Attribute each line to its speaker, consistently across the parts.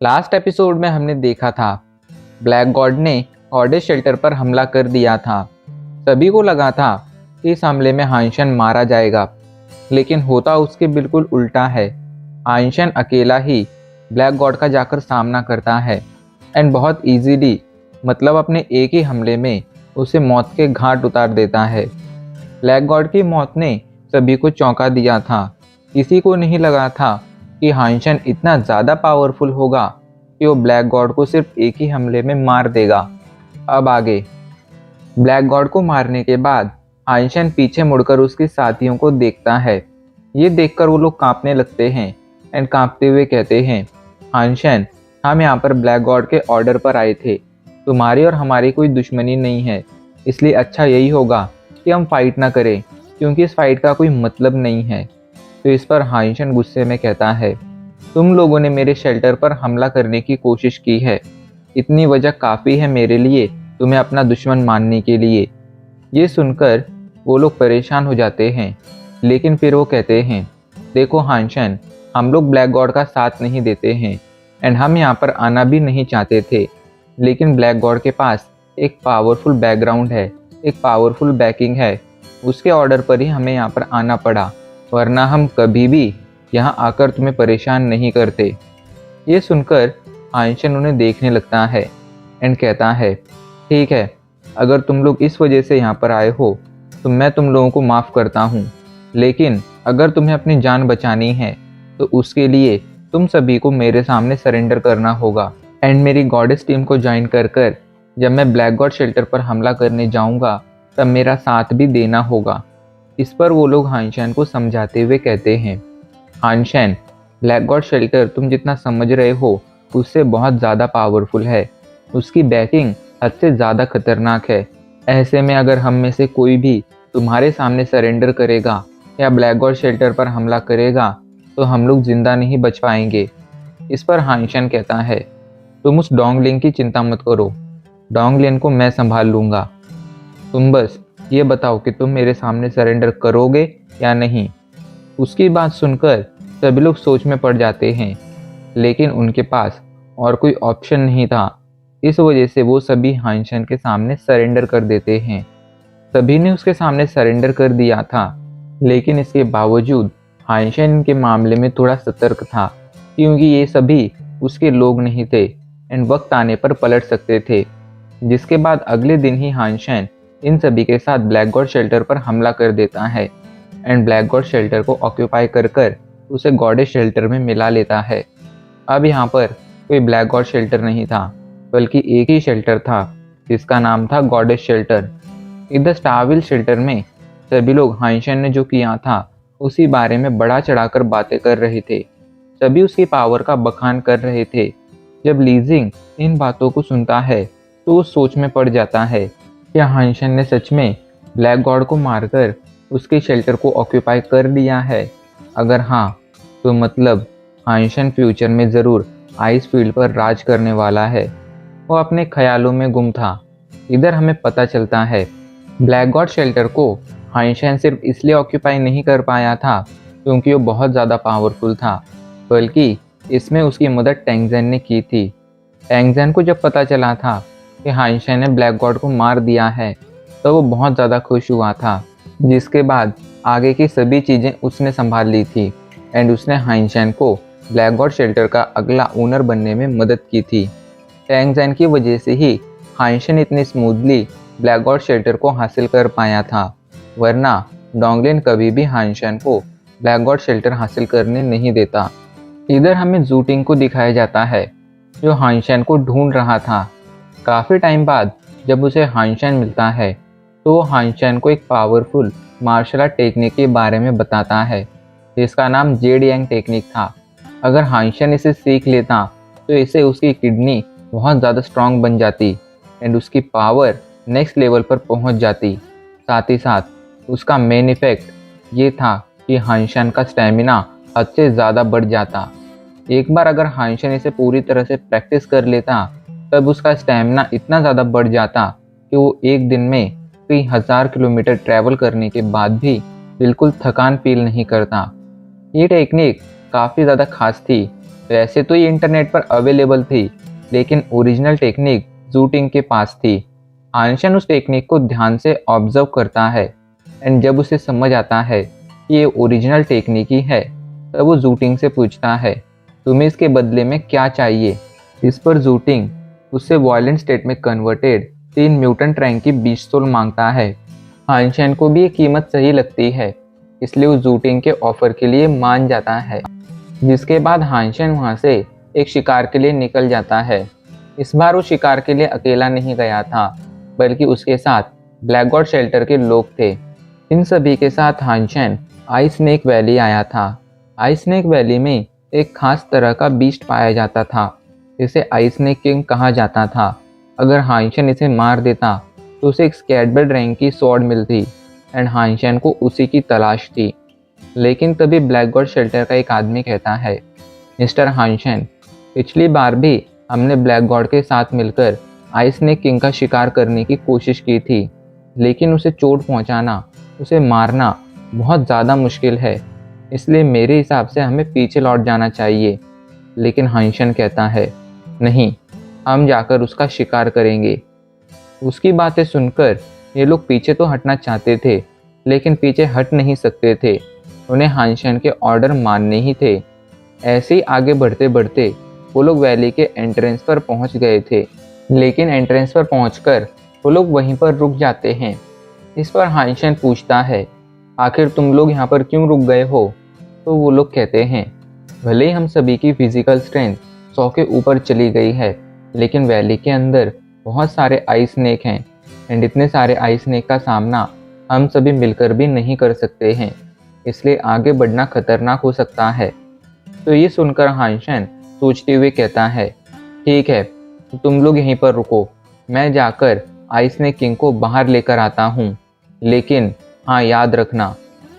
Speaker 1: Last episode में हमने देखा था ब्लैक गॉड ने गॉडेस शेल्टर पर हमला कर दिया था। सभी को लगा था कि इस हमले में हाइंशन मारा जाएगा, लेकिन होता उसके बिल्कुल उल्टा है। हाइंशन अकेला ही ब्लैक गॉड का जाकर सामना करता है एंड बहुत इजीली, मतलब अपने एक ही हमले में उसे मौत के घाट उतार देता है। ब्लैक गॉड की मौत ने सभी को चौंका दिया था। किसी को नहीं लगा था कि हाइंशन इतना ज़्यादा पावरफुल होगा कि वो ब्लैक गॉड को सिर्फ एक ही हमले में मार देगा। अब आगे ब्लैक गॉड को मारने के बाद हाइंशन पीछे मुड़कर उसके साथियों को देखता है। ये देखकर वो लोग कांपने लगते हैं एंड कांपते हुए कहते हैं, हाइंशन, हम यहाँ पर ब्लैक गॉड के ऑर्डर पर आए थे। तुम्हारी और हमारी कोई दुश्मनी नहीं है, इसलिए अच्छा यही होगा कि हम फाइट ना करें, क्योंकि इस फाइट का कोई मतलब नहीं है। तो इस पर हाइंशन गुस्से में कहता है, तुम लोगों ने मेरे शेल्टर पर हमला करने की कोशिश की है, इतनी वजह काफ़ी है मेरे लिए तुम्हें अपना दुश्मन मानने के लिए। ये सुनकर वो लोग परेशान हो जाते हैं, लेकिन फिर वो कहते हैं, देखो हाइंशन, हम लोग ब्लैक गॉड का साथ नहीं देते हैं एंड हम यहाँ पर आना भी नहीं चाहते थे, लेकिन ब्लैक गॉड के पास एक पावरफुल बैकग्राउंड है, एक पावरफुल बैकिंग है। उसके ऑर्डर पर ही हमें यहाँ पर आना पड़ा, वरना हम कभी भी यहाँ आकर तुम्हें परेशान नहीं करते। ये सुनकर हाइंशन उन्हें देखने लगता है एंड कहता है, ठीक है, अगर तुम लोग इस वजह से यहाँ पर आए हो तो मैं तुम लोगों को माफ़ करता हूँ, लेकिन अगर तुम्हें अपनी जान बचानी है तो उसके लिए तुम सभी को मेरे सामने सरेंडर करना होगा एंड मेरी गॉडेस टीम को ज्वाइन कर जब मैं ब्लैक गॉड शेल्टर पर हमला करने जाऊँगा तब मेरा साथ भी देना होगा। इस पर वो लोग हाइंशन को समझाते हुए कहते हैं, हाइंशन, ब्लैक गॉड शेल्टर तुम जितना समझ रहे हो उससे बहुत ज़्यादा पावरफुल है, उसकी बैकिंग हद से ज़्यादा खतरनाक है। ऐसे में अगर हम में से कोई भी तुम्हारे सामने सरेंडर करेगा या ब्लैक गॉड शेल्टर पर हमला करेगा तो हम लोग जिंदा नहीं बच पाएंगे। इस पर हाइंशन कहता है, तुम उस डोंगलिन की चिंता मत करो, डोंगलिन को मैं संभाल लूँगा। तुम बस ये बताओ कि तुम मेरे सामने सरेंडर करोगे या नहीं। उसकी बात सुनकर सभी लोग सोच में पड़ जाते हैं, लेकिन उनके पास और कोई ऑप्शन नहीं था। इस वजह से वो सभी हाइंशन के सामने सरेंडर कर देते हैं। सभी ने उसके सामने सरेंडर कर दिया था, लेकिन इसके बावजूद हाइंशन इनके मामले में थोड़ा सतर्क था, क्योंकि ये सभी उसके लोग नहीं थे एंड वक्त आने पर पलट सकते थे। जिसके बाद अगले दिन ही हाइंशन इन सभी के साथ ब्लैक गॉड शेल्टर पर हमला कर देता है एंड ब्लैक गॉड शेल्टर को ऑक्यूपाई कर उसे गॉडेस शेल्टर में मिला लेता है। अब यहाँ पर कोई ब्लैक गॉड शेल्टर नहीं था, बल्कि एक ही शेल्टर था जिसका नाम था गॉडेस शेल्टर। इधर स्टारविल शेल्टर में सभी लोग हाइंशन ने जो किया था उसी बारे में बढ़ा चढ़ाकर बातें कर रहे थे। सभी उसकी पावर का बखान कर रहे थे। जब लीजिंग इन बातों को सुनता है तो वो सोच में पड़ जाता है, क्या हाइंशन ने सच में ब्लैक गॉड को मारकर उसके शेल्टर को ऑक्यूपाई कर लिया है? अगर हाँ, तो मतलब हाइंशन फ्यूचर में ज़रूर आइस फील्ड पर राज करने वाला है। वो अपने ख्यालों में गुम था। इधर हमें पता चलता है ब्लैक गॉड शेल्टर को हाइंशन सिर्फ इसलिए ऑक्यूपाई नहीं कर पाया था क्योंकि वो बहुत ज़्यादा पावरफुल था, बल्कि इसमें उसकी मदद टेंगजेन ने की थी। टेंगजेन को जब पता चला था कि हाइंशन ने ब्लैक गॉड को मार दिया है तो वो बहुत ज़्यादा खुश हुआ था, जिसके बाद आगे की सभी चीज़ें उसने संभाल ली थी एंड उसने हाइंशन को ब्लैक गॉड शेल्टर का अगला ओनर बनने में मदद की थी। टेंगजेन की वजह से ही हाइंशन इतनी स्मूथली ब्लैक गॉड शेल्टर को हासिल कर पाया था, वरना डोंगलिन कभी भी हाइंशन को ब्लैक गॉड शेल्टर हासिल करने नहीं देता। इधर हमें जूटिंग को दिखाया जाता है, जो हाइंशन को ढूंढ रहा था। काफ़ी टाइम बाद जब उसे हाइंशन मिलता है तो वो हाइंशन को एक पावरफुल मार्शल आर्ट टेक्निक के बारे में बताता है, जिसका नाम जेड यांग टेक्निक था। अगर हाइंशन इसे सीख लेता तो इससे उसकी किडनी बहुत ज़्यादा स्ट्रांग बन जाती एंड उसकी पावर नेक्स्ट लेवल पर पहुंच जाती। साथ ही साथ उसका मेन इफेक्ट ये था कि हाइंशन का स्टेमिना हद से ज़्यादा बढ़ जाता। एक बार अगर हाइंशन इसे पूरी तरह से प्रैक्टिस कर लेता तब उसका स्टेमिना इतना ज़्यादा बढ़ जाता कि वो एक दिन में कई हज़ार किलोमीटर ट्रैवल करने के बाद भी बिल्कुल थकान फील नहीं करता। ये टेक्निक काफ़ी ज़्यादा खास थी वैसे तो ये इंटरनेट पर अवेलेबल थी, लेकिन ओरिजिनल टेक्निक जूटिंग के पास थी। हानशन उस टेक्निक को ध्यान से ऑब्जर्व करता है एंड जब उसे समझ आता है कि ये ओरिजिनल टेक्निक ही है, तब वो जूटिंग से पूछता है, तुम्हें इसके बदले में क्या चाहिए। इस पर जूटिंग उससे वायलेंट स्टेट में कन्वर्टेड 3 म्यूटेंट रैंक की 20 सोल मांगता है। हानशन को भी ये कीमत सही लगती है, इसलिए वो जूटिंग के ऑफर के लिए मान जाता है। जिसके बाद हानशन वहाँ से एक शिकार के लिए निकल जाता है। इस बार वो शिकार के लिए अकेला नहीं गया था, बल्कि उसके साथ ब्लैक गॉड शेल्टर के लोग थे। इन सभी के साथ हानशन आइस स्नेक वैली आया था। आइस स्नेक वैली में एक खास तरह का बीस्ट पाया जाता था, इसे आइस स्नेक किंग कहा जाता था। अगर हानशन इसे मार देता तो उसे एक स्कैटबर्ड रैंक की स्वॉर्ड मिलती एंड हानशन को उसी की तलाश थी। लेकिन तभी ब्लैक गॉड शेल्टर का एक आदमी कहता है, मिस्टर हानशन, पिछली बार भी हमने ब्लैक गॉड के साथ मिलकर आइस स्नेक किंग का शिकार करने की कोशिश की थी, लेकिन उसे चोट पहुंचाना, उसे मारना बहुत ज़्यादा मुश्किल है, इसलिए मेरे हिसाब से हमें पीछे लौट जाना चाहिए। लेकिन हानशन कहता है, नहीं, हम जाकर उसका शिकार करेंगे। उसकी बातें सुनकर ये लोग पीछे तो हटना चाहते थे, लेकिन पीछे हट नहीं सकते थे, उन्हें हानशन के ऑर्डर मानने ही थे। ऐसे ही आगे बढ़ते बढ़ते वो लोग वैली के एंट्रेंस पर पहुंच गए थे, लेकिन एंट्रेंस पर पहुंचकर वो लोग वहीं पर रुक जाते हैं। इस पर हानशन पूछता है, आखिर तुम लोग यहाँ पर क्यों रुक गए हो? तो वो लोग कहते हैं, भले ही हम सभी की फिजिकल स्ट्रेंथ 100 के ऊपर चली गई है, लेकिन वैली के अंदर बहुत सारे आइस स्नेक हैं एंड इतने सारे आइस स्नेक का सामना हम सभी मिलकर भी नहीं कर सकते हैं, इसलिए आगे बढ़ना खतरनाक हो सकता है। तो ये सुनकर हानशन सोचते हुए कहता है, ठीक है, तो तुम लोग यहीं पर रुको, मैं जाकर आइस स्नेक किंग को बाहर लेकर आता हूँ। लेकिन हाँ, याद रखना,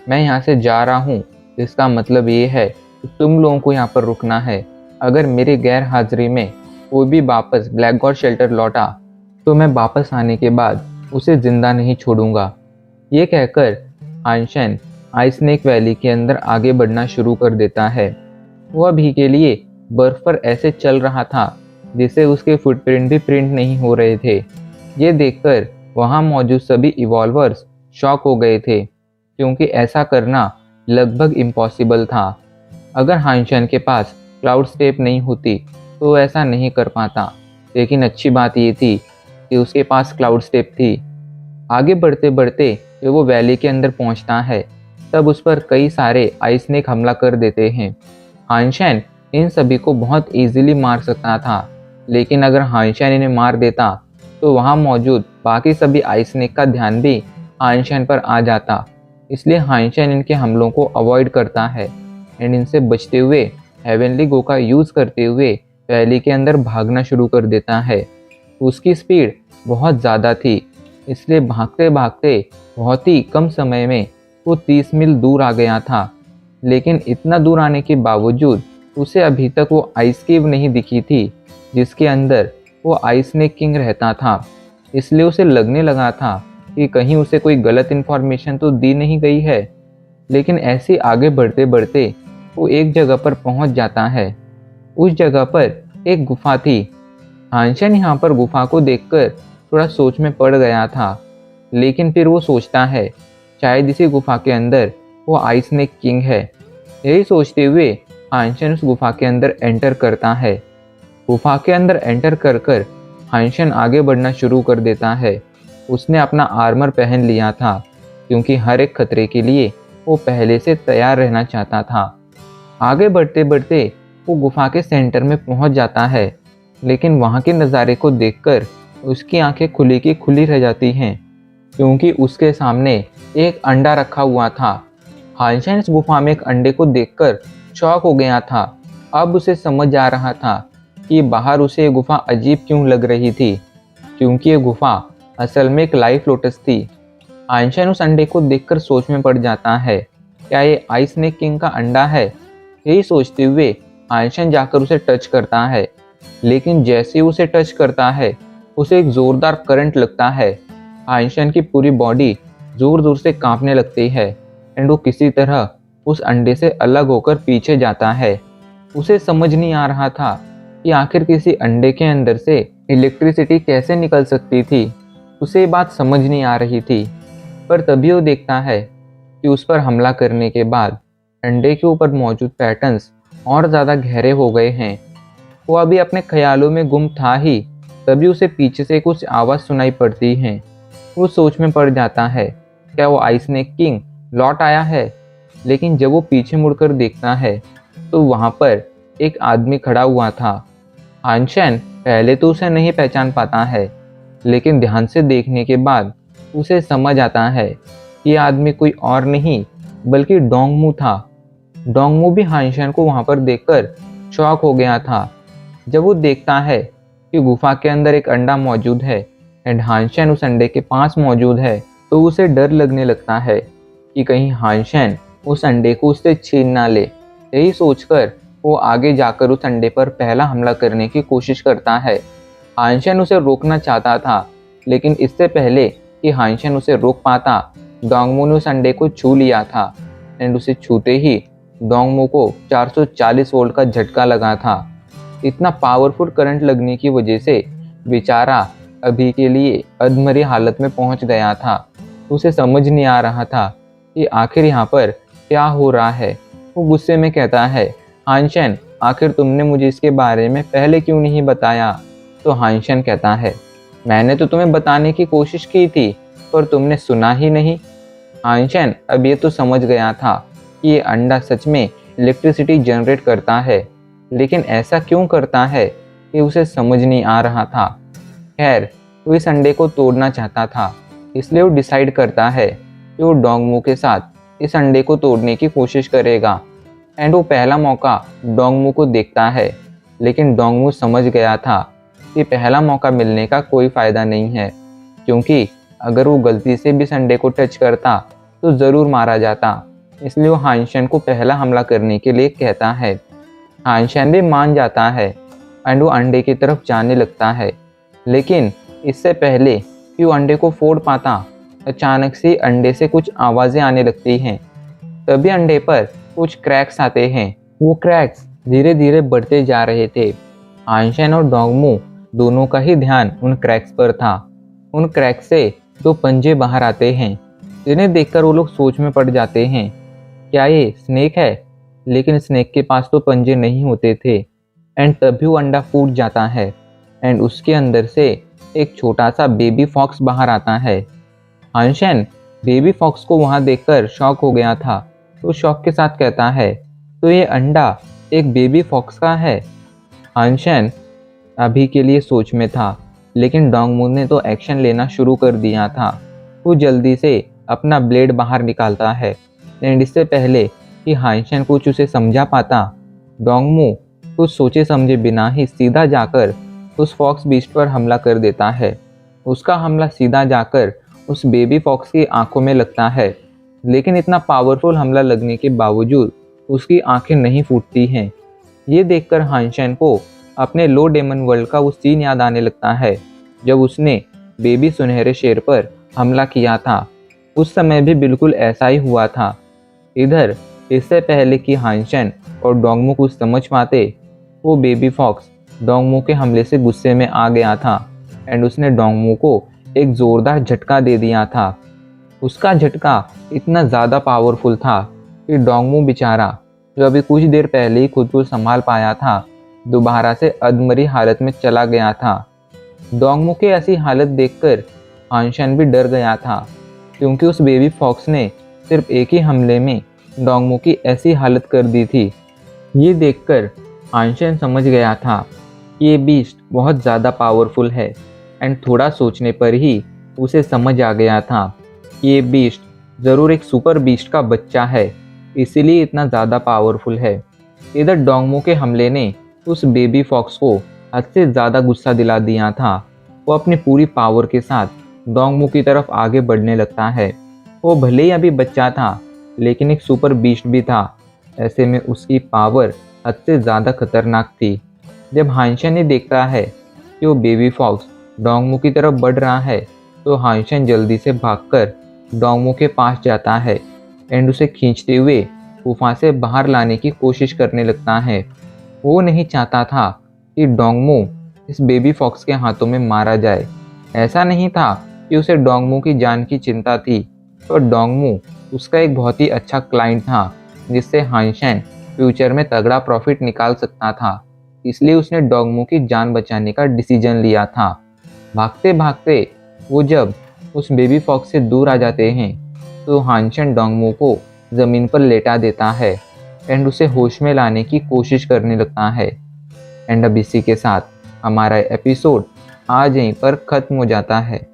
Speaker 1: मैं यहाँ से जा रहा हूँ, इसका मतलब ये है कि तुम लोगों को यहाँ पर रुकना है। अगर मेरी गैर हाजिरी में कोई भी वापस ब्लैक गॉड शेल्टर लौटा तो मैं वापस आने के बाद उसे जिंदा नहीं छोड़ूंगा। ये कहकर हानशन आइस स्नेक वैली के अंदर आगे बढ़ना शुरू कर देता है। वो अभी के लिए बर्फ पर ऐसे चल रहा था जिससे उसके फुटप्रिंट भी प्रिंट नहीं हो रहे थे। ये देखकर वहाँ मौजूद सभी इवॉल्वर्स शॉक हो गए थे, क्योंकि ऐसा करना लगभग इम्पॉसिबल था। अगर हानशन के पास क्लाउड स्टेप नहीं होती तो ऐसा नहीं कर पाता, लेकिन अच्छी बात ये थी कि उसके पास क्लाउड स्टेप थी। आगे बढ़ते बढ़ते जब वो वैली के अंदर पहुंचता है, तब उस पर कई सारे आइस स्नेक हमला कर देते हैं। हानशन इन सभी को बहुत इजीली मार सकता था, लेकिन अगर हानशन इन्हें मार देता तो वहाँ मौजूद बाकी सभी आइस स्नेक का ध्यान भी हानशन पर आ जाता। इसलिए हानशन इनके हमलों को अवॉइड करता है एंड इनसे बचते हुए हेवनली गो का यूज़ करते हुए वैली के अंदर भागना शुरू कर देता है। उसकी स्पीड बहुत ज़्यादा थी, इसलिए भागते भागते बहुत ही कम समय में वो 30 मील दूर आ गया था। लेकिन इतना दूर आने के बावजूद उसे अभी तक वो आइस केव नहीं दिखी थी जिसके अंदर वो आइस स्नेक किंग रहता था। इसलिए उसे लगने लगा था कि कहीं उसे कोई गलत इन्फॉर्मेशन तो दी नहीं गई है। लेकिन ऐसे आगे बढ़ते बढ़ते वो एक जगह पर पहुंच जाता है। उस जगह पर एक गुफा थी। हानशन यहाँ पर गुफा को देखकर थोड़ा सोच में पड़ गया था, लेकिन फिर वो सोचता है शायद इसी गुफा के अंदर वो आइस स्नेक किंग है। यही सोचते हुए हानशन उस गुफा के अंदर एंटर करता है। गुफा के अंदर एंटर कर कर हानशन आगे बढ़ना शुरू कर देता है। उसने अपना आर्मर पहन लिया था, क्योंकि हर एक खतरे के लिए वो पहले से तैयार रहना चाहता था। आगे बढ़ते बढ़ते वो गुफा के सेंटर में पहुंच जाता है, लेकिन वहाँ के नज़ारे को देखकर उसकी आंखें खुली की खुली रह जाती हैं, क्योंकि उसके सामने एक अंडा रखा हुआ था। हानशन इस गुफा में एक अंडे को देखकर शॉक हो गया था। अब उसे समझ आ रहा था कि बाहर उसे ये गुफा अजीब क्यों लग रही थी, क्योंकि ये गुफा असल में एक लाइफ लोटस थी। हानशन उस अंडे को देखकर सोच में पड़ जाता है, क्या ये आइस स्नेक किंग का अंडा है? यही सोचते हुए हानशन जाकर उसे टच करता है, लेकिन जैसे ही उसे टच करता है उसे एक ज़ोरदार करंट लगता है। हानशन की पूरी बॉडी ज़ोर ज़ोर से कांपने लगती है एंड वो किसी तरह उस अंडे से अलग होकर पीछे जाता है। उसे समझ नहीं आ रहा था कि आखिर किसी अंडे के अंदर से इलेक्ट्रिसिटी कैसे निकल सकती थी। उसे ये बात समझ नहीं आ रही थी। पर तभी वो देखता है कि उस पर हमला करने के बाद अंडे के ऊपर मौजूद पैटर्न्स और ज़्यादा गहरे हो गए हैं। वो अभी अपने ख्यालों में गुम था ही, तभी उसे पीछे से कुछ आवाज़ सुनाई पड़ती है। वो सोच में पड़ जाता है, क्या वो आइस स्नेक किंग लौट आया है? लेकिन जब वो पीछे मुड़कर देखता है तो वहाँ पर एक आदमी खड़ा हुआ था। हानशेन पहले तो उसे नहीं पहचान पाता है, लेकिन ध्यान से देखने के बाद उसे समझ आता है कि यह आदमी कोई और नहीं बल्कि डोंगमू था। डोंगमू भी हानशेन को वहाँ पर देखकर शॉक हो गया था। जब वो देखता है कि गुफा के अंदर एक अंडा मौजूद है एंड हानशेन उस अंडे के पास मौजूद है, तो उसे डर लगने लगता है कि कहीं हानशेन उस अंडे को उससे छीन ना ले। यही सोचकर वो आगे जाकर उस अंडे पर पहला हमला करने की कोशिश करता है। हानशेन उसे रोकना चाहता था, लेकिन इससे पहले कि हानशेन उसे रोक पाता, डोंगमू ने उस अंडे को छू लिया था एंड उसे छूते ही डोंगमू को 440 वोल्ट का झटका लगा था। इतना पावरफुल करंट लगने की वजह से बेचारा अभी के लिए अधमरी हालत में पहुंच गया था। उसे समझ नहीं आ रहा था कि आखिर यहाँ पर क्या हो रहा है। वो गुस्से में कहता है, हानशेन, आखिर तुमने मुझे इसके बारे में पहले क्यों नहीं बताया? तो हानशेन कहता है, मैंने तो तुम्हें बताने की कोशिश की थी, पर तुमने सुना ही नहीं। हानशेन अब ये तो समझ गया था कि ये अंडा सच में इलेक्ट्रिसिटी जनरेट करता है, लेकिन ऐसा क्यों करता है कि उसे समझ नहीं आ रहा था। खैर, वो इस अंडे को तोड़ना चाहता था, इसलिए वो डिसाइड करता है कि वो डोंगमू के साथ इस अंडे को तोड़ने की कोशिश करेगा। एंड वो पहला मौका डोंगमू को देखता है, लेकिन डोंगमू समझ गया था कि पहला मौका मिलने का कोई फ़ायदा नहीं है, क्योंकि अगर वो गलती से भी इस अंडे को टच करता तो ज़रूर मारा जाता। इसलिए वो हानशेन को पहला हमला करने के लिए कहता है। हानशेन भी मान जाता है एंड वो अंडे की तरफ जाने लगता है, लेकिन इससे पहले कि वो अंडे को फोड़ पाता, अचानक से अंडे से कुछ आवाज़ें आने लगती हैं। तभी अंडे पर कुछ क्रैक्स आते हैं। वो क्रैक्स धीरे धीरे बढ़ते जा रहे थे। हानशेन और डोंगमू दोनों का ही ध्यान उन क्रैक्स पर था। उन क्रैक्स से दो पंजे बाहर आते हैं, जिन्हें देखकर वो लोग सोच में पड़ जाते हैं, क्या ये स्नेक है? लेकिन स्नेक के पास तो पंजे नहीं होते थे। एंड तभी वो अंडा फूट जाता है एंड उसके अंदर से एक छोटा सा बेबी फॉक्स बाहर आता है। हानशेन बेबी फॉक्स को वहाँ देखकर शॉक हो गया था, तो शॉक के साथ कहता है, तो ये अंडा एक बेबी फॉक्स का है? हानशेन अभी के लिए सोच में था, लेकिन डोंगमू ने तो एक्शन लेना शुरू कर दिया था। वो जल्दी से अपना ब्लेड बाहर निकालता है एंड इससे पहले कि हानशेन कुछ उसे समझा पाता, डोंगमू कुछ सोचे समझे बिना ही सीधा जाकर उस फॉक्स बीस्ट पर हमला कर देता है। उसका हमला सीधा जाकर उस बेबी फॉक्स की आंखों में लगता है, लेकिन इतना पावरफुल हमला लगने के बावजूद उसकी आंखें नहीं फूटती हैं। ये देखकर हानशेन को अपने लो डेमन वर्ल्ड का वो सीन याद आने लगता है, जब उसने बेबी सुनहरे शेर पर हमला किया था। उस समय भी बिल्कुल ऐसा ही हुआ था। इधर इससे पहले कि हानशेन और डोंगमू कुछ समझ पाते, वो बेबी फॉक्स डोंगमू के हमले से गुस्से में आ गया था एंड उसने डोंगमू को एक ज़ोरदार झटका दे दिया था। उसका झटका इतना ज़्यादा पावरफुल था कि डोंगमू बेचारा, जो अभी कुछ देर पहले ही खुद को संभाल पाया था, दोबारा से अधमरी हालत में चला गया था। डोंगमू की ऐसी हालत देखकर हानशेन भी डर गया था, क्योंकि उस बेबी फॉक्स ने सिर्फ एक ही हमले में डोंगमू की ऐसी हालत कर दी थी। ये देखकर हानशेन समझ गया था कि ये बीस्ट बहुत ज़्यादा पावरफुल है एंड थोड़ा सोचने पर ही उसे समझ आ गया था कि ये बीस्ट ज़रूर एक सुपर बीस्ट का बच्चा है, इसीलिए इतना ज़्यादा पावरफुल है। इधर डोंगमू के हमले ने उस बेबी फॉक्स को हद से ज़्यादा गुस्सा दिला दिया था। वो अपनी पूरी पावर के साथ डोंगमू की तरफ आगे बढ़ने लगता है। वो भले ही अभी बच्चा था, लेकिन एक सुपर बीस्ट भी था। ऐसे में उसकी पावर हद से ज़्यादा खतरनाक थी। जब हानशेन ने देखता है कि वो बेबी फॉक्स डोंगमू की तरफ बढ़ रहा है, तो हानशेन जल्दी से भागकर डोंगमू के पास जाता है एंड उसे खींचते हुए गुफा से बाहर लाने की कोशिश करने लगता है। वो नहीं चाहता था कि डोंगमू इस बेबी फॉक्स के हाथों में मारा जाए। ऐसा नहीं था कि उसे डोंगमू की जान की चिंता थी, तो डोंगमू उसका एक बहुत ही अच्छा क्लाइंट था जिससे हानशेन फ्यूचर में तगड़ा प्रॉफिट निकाल सकता था। इसलिए उसने डोंगमू की जान बचाने का डिसीजन लिया था। भागते भागते वो जब उस बेबी फॉक्स से दूर आ जाते हैं तो हानशेन डोंगमू को ज़मीन पर लेटा देता है एंड उसे होश में लाने की कोशिश करने लगता है। एंड अब इसी के साथ हमारा एपिसोड आज यहीं पर ख़त्म हो जाता है।